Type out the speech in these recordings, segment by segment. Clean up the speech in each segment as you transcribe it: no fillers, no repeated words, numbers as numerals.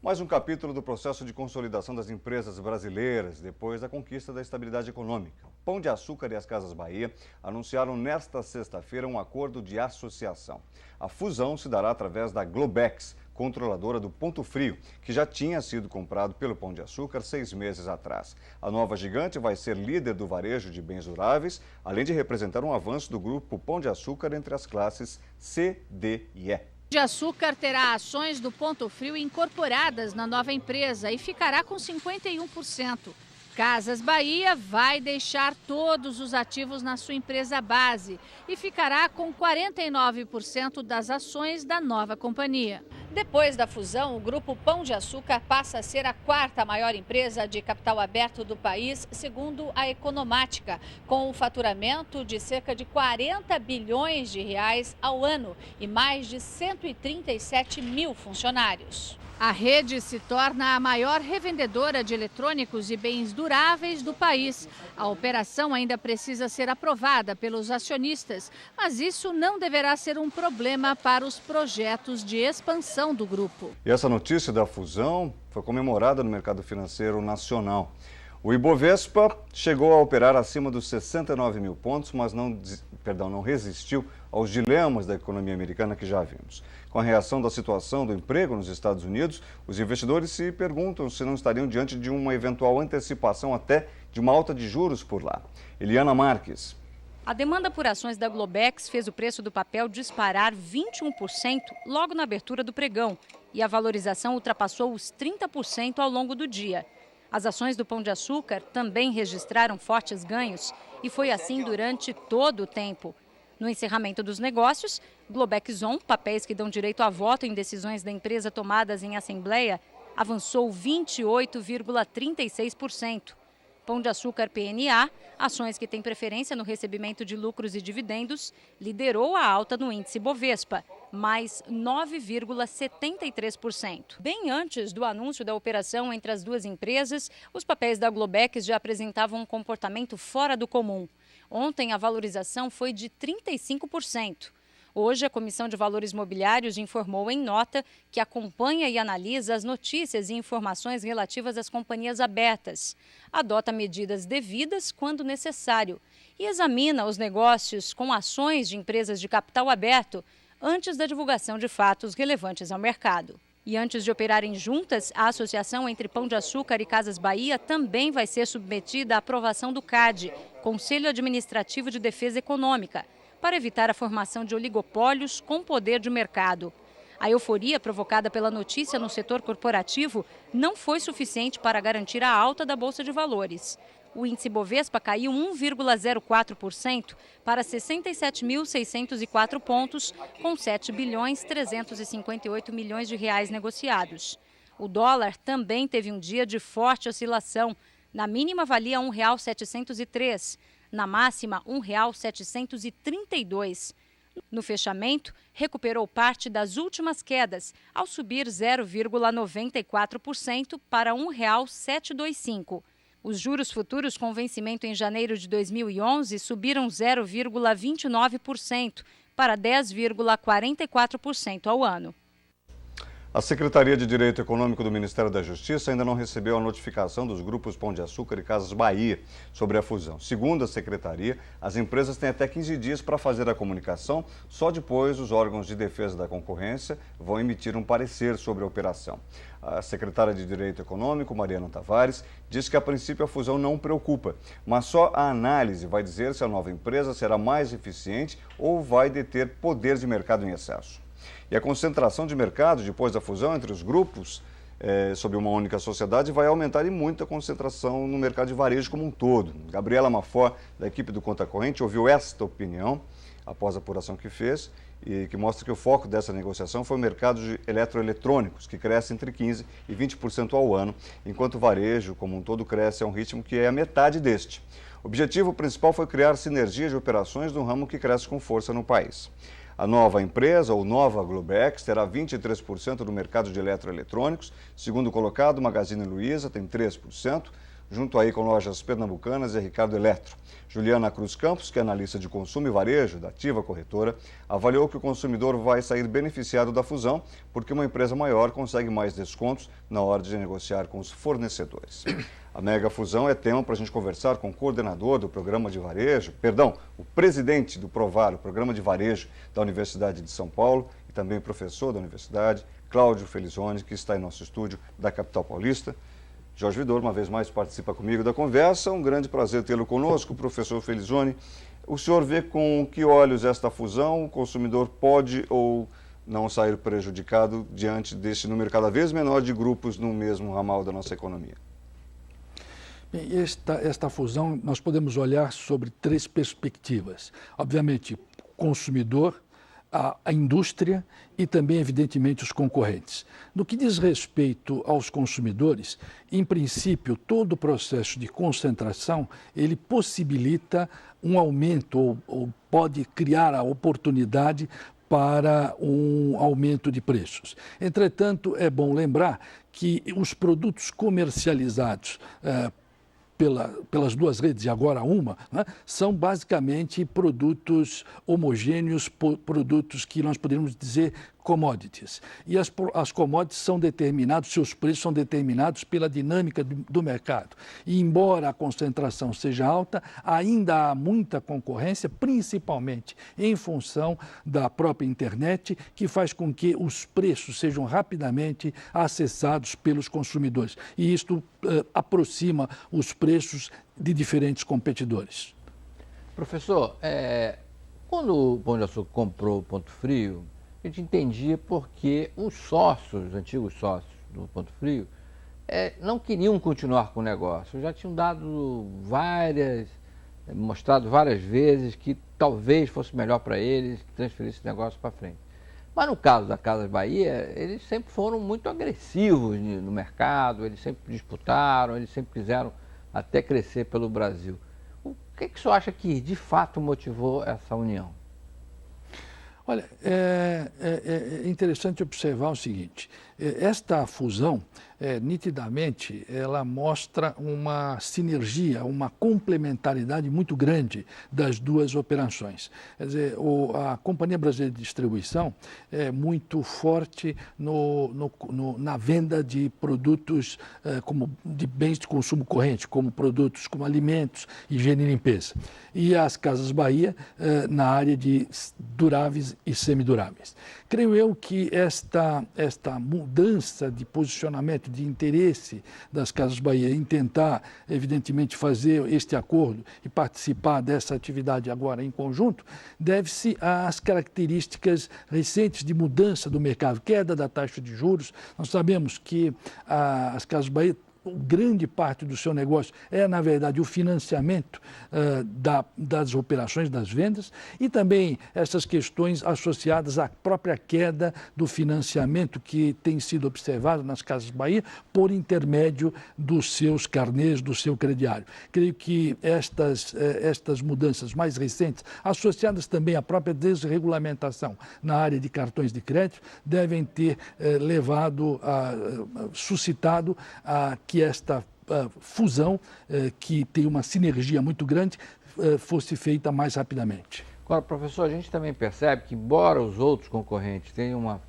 Mais um capítulo do processo de consolidação das empresas brasileiras depois da conquista da estabilidade econômica. Pão de Açúcar e as Casas Bahia anunciaram nesta sexta-feira um acordo de associação. A fusão se dará através da Globex, controladora do Ponto Frio, que já tinha sido comprado pelo Pão de Açúcar 6 meses atrás. A nova gigante vai ser líder do varejo de bens duráveis, além de representar um avanço do grupo Pão de Açúcar entre as classes C, D e E. Pão de Açúcar terá ações do Ponto Frio incorporadas na nova empresa e ficará com 51%. Casas Bahia vai deixar todos os ativos na sua empresa base e ficará com 49% das ações da nova companhia. Depois da fusão, o Grupo Pão de Açúcar passa a ser a quarta maior empresa de capital aberto do país, segundo a Economática, com um faturamento de cerca de 40 bilhões de reais ao ano e mais de 137 mil funcionários. A rede se torna a maior revendedora de eletrônicos e bens duráveis do país. A operação ainda precisa ser aprovada pelos acionistas, mas isso não deverá ser um problema para os projetos de expansão do grupo. E essa notícia da fusão foi comemorada no mercado financeiro nacional. O Ibovespa chegou a operar acima dos 69 mil pontos, mas não resistiu aos dilemas da economia americana que já vimos. Com a reação da situação do emprego nos Estados Unidos, os investidores se perguntam se não estariam diante de uma eventual antecipação até de uma alta de juros por lá. Eliana Marques. A demanda por ações da Globex fez o preço do papel disparar 21% logo na abertura do pregão e a valorização ultrapassou os 30% ao longo do dia. As ações do Pão de Açúcar também registraram fortes ganhos e foi assim durante todo o tempo. No encerramento dos negócios, Globex On, papéis que dão direito a voto em decisões da empresa tomadas em assembleia, avançou 28,36%. Pão de Açúcar PNA, ações que têm preferência no recebimento de lucros e dividendos, liderou a alta no índice Bovespa, mais 9,73%. Bem antes do anúncio da operação entre as duas empresas, os papéis da Globex já apresentavam um comportamento fora do comum. Ontem, a valorização foi de 35%. Hoje, a Comissão de Valores Mobiliários informou em nota que acompanha e analisa as notícias e informações relativas às companhias abertas, adota medidas devidas quando necessário e examina os negócios com ações de empresas de capital aberto antes da divulgação de fatos relevantes ao mercado. E antes de operarem juntas, a associação entre Pão de Açúcar e Casas Bahia também vai ser submetida à aprovação do CAD, Conselho Administrativo de Defesa Econômica, para evitar a formação de oligopólios com poder de mercado. A euforia provocada pela notícia no setor corporativo não foi suficiente para garantir a alta da Bolsa de Valores. O índice Bovespa caiu 1,04% para 67.604 pontos, com 7 bilhões 358 milhões de reais negociados. O dólar também teve um dia de forte oscilação. Na mínima valia R$ 1,703. Na máxima, R$ 1,732. No fechamento, recuperou parte das últimas quedas, ao subir 0,94% para R$ 1,725. Os juros futuros com vencimento em janeiro de 2011 subiram 0,29% para 10,44% ao ano. A Secretaria de Direito Econômico do Ministério da Justiça ainda não recebeu a notificação dos grupos Pão de Açúcar e Casas Bahia sobre a fusão. Segundo a Secretaria, as empresas têm até 15 dias para fazer a comunicação, só depois os órgãos de defesa da concorrência vão emitir um parecer sobre a operação. A secretária de Direito Econômico, Mariana Tavares, diz que a princípio a fusão não preocupa, mas só a análise vai dizer se a nova empresa será mais eficiente ou vai deter poder de mercado em excesso. E a concentração de mercado depois da fusão entre os grupos sob uma única sociedade vai aumentar e muito a concentração no mercado de varejo como um todo. Gabriela Mafó, da equipe do Conta Corrente, ouviu esta opinião após a apuração que fez e que mostra que o foco dessa negociação foi o mercado de eletroeletrônicos, que cresce entre 15% e 20% ao ano, enquanto o varejo como um todo cresce a um ritmo que é a metade deste. O objetivo principal foi criar sinergia de operações no ramo que cresce com força no país. A nova empresa, ou nova Globex, terá 23% do mercado de eletroeletrônicos. Segundo colocado, Magazine Luiza tem 3%. junto aí com Lojas Pernambucanas e Ricardo Eletro. Juliana Cruz Campos, que é analista de consumo e varejo da Ativa Corretora, avaliou que o consumidor vai sair beneficiado da fusão, porque uma empresa maior consegue mais descontos na hora de negociar com os fornecedores. A mega fusão é tema para a gente conversar com o coordenador do programa de varejo, o presidente do Provar, o programa de varejo da Universidade de São Paulo, e também professor da universidade, Cláudio Felizoni, que está em nosso estúdio da capital paulista. Jorge Vidor, uma vez mais, participa comigo da conversa. Um grande prazer tê-lo conosco, professor Felizoni. O senhor vê com que olhos esta fusão? O consumidor pode ou não sair prejudicado diante desse número cada vez menor de grupos no mesmo ramal da nossa economia? Bem, esta fusão nós podemos olhar sobre 3 perspectivas. Obviamente, consumidor, a indústria e também, evidentemente, os concorrentes. No que diz respeito aos consumidores, em princípio, todo o processo de concentração, ele possibilita um aumento ou pode criar a oportunidade para um aumento de preços. Entretanto, é bom lembrar que os produtos comercializados pelas 2 redes e agora uma, né, são basicamente produtos homogêneos, produtos que nós poderíamos dizer commodities. E as commodities são determinados, seus preços são determinados pela dinâmica do mercado. E embora a concentração seja alta, ainda há muita concorrência, principalmente em função da própria internet, que faz com que os preços sejam rapidamente acessados pelos consumidores. E isto aproxima os preços de diferentes competidores. Professor, quando o Pão de Açúcar comprou o Ponto Frio, a gente entendia porque os sócios, os antigos sócios do Ponto Frio, não queriam continuar com o negócio. Já tinham mostrado várias vezes que talvez fosse melhor para eles transferir esse negócio para frente. Mas no caso da Casas Bahia, eles sempre foram muito agressivos no mercado, eles sempre disputaram, eles sempre quiseram até crescer pelo Brasil. O que o senhor acha que de fato motivou essa união? Olha, é interessante observar o seguinte, esta fusão, nitidamente, ela mostra uma sinergia, uma complementaridade muito grande das 2 operações. Quer dizer, a Companhia Brasileira de Distribuição é muito forte na venda de produtos como de bens de consumo corrente, como produtos como alimentos, higiene e limpeza. E as Casas Bahia na área de duráveis e semiduráveis. Creio eu que esta mudança de posicionamento, de interesse das Casas Bahia em tentar, evidentemente, fazer este acordo e participar dessa atividade agora em conjunto, deve-se às características recentes de mudança do mercado, queda da taxa de juros. Nós sabemos que as Casas Bahia, grande parte do seu negócio na verdade, o financiamento das operações, das vendas, e também essas questões associadas à própria queda do financiamento que tem sido observado nas Casas Bahia por intermédio dos seus carnês, do seu crediário. Creio que estas mudanças mais recentes, associadas também à própria desregulamentação na área de cartões de crédito, devem ter suscitado que esta fusão, que tem uma sinergia muito grande, fosse feita mais rapidamente. Agora, professor, a gente também percebe que, embora os outros concorrentes tenham uma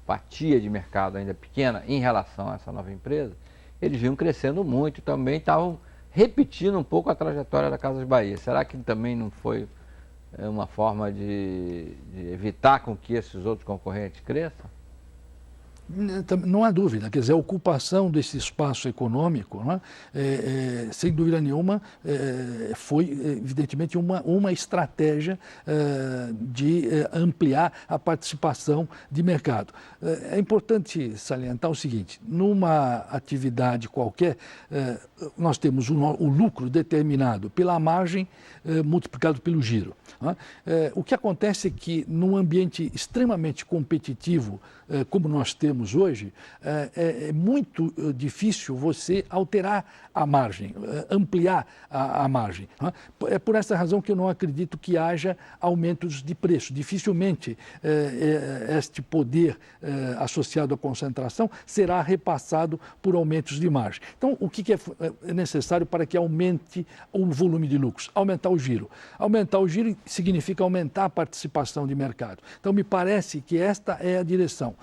fatia de mercado ainda pequena em relação a essa nova empresa, eles vinham crescendo muito e também estavam repetindo um pouco a trajetória da Casas Bahia. Será que também não foi uma forma de evitar com que esses outros concorrentes cresçam? Não há dúvida, quer dizer, a ocupação desse espaço econômico, né, sem dúvida nenhuma, foi evidentemente uma estratégia de ampliar a participação de mercado. É importante salientar o seguinte, numa atividade qualquer, nós temos o lucro determinado pela margem multiplicado pelo giro. Né? O que acontece é que num ambiente extremamente competitivo, como nós temos temos hoje, é muito difícil você alterar a margem, ampliar a margem. É por essa razão que eu não acredito que haja aumentos de preço. Dificilmente este poder associado à concentração será repassado por aumentos de margem. Então, o que é necessário para que aumente o volume de lucros? Aumentar o giro. Aumentar o giro significa aumentar a participação de mercado. Então, me parece que esta é a direção.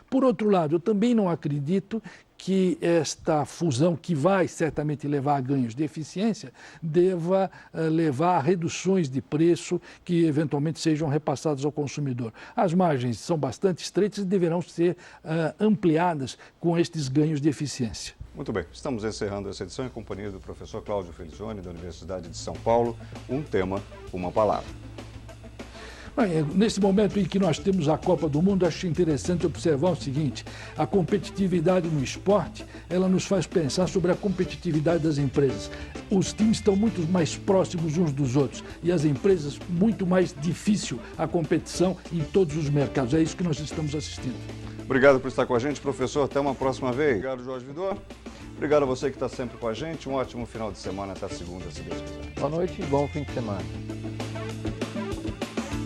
Por outro lado, eu também não acredito que esta fusão, que vai certamente levar a ganhos de eficiência, deva levar a reduções de preço que eventualmente sejam repassadas ao consumidor. As margens são bastante estreitas e deverão ser ampliadas com estes ganhos de eficiência. Muito bem, estamos encerrando essa edição em companhia do professor Cláudio Felicione, da Universidade de São Paulo. Um tema, uma palavra. Nesse momento em que nós temos a Copa do Mundo, acho interessante observar o seguinte: a competitividade no esporte, ela nos faz pensar sobre a competitividade das empresas. Os times estão muito mais próximos uns dos outros e as empresas, muito mais difícil a competição em todos os mercados. É isso que nós estamos assistindo. Obrigado por estar com a gente, professor. Até uma próxima vez. Obrigado, Jorge Vidor. Obrigado a você que está sempre com a gente. Um ótimo final de semana. Até segunda, se Deus quiser. Boa noite e bom fim de semana.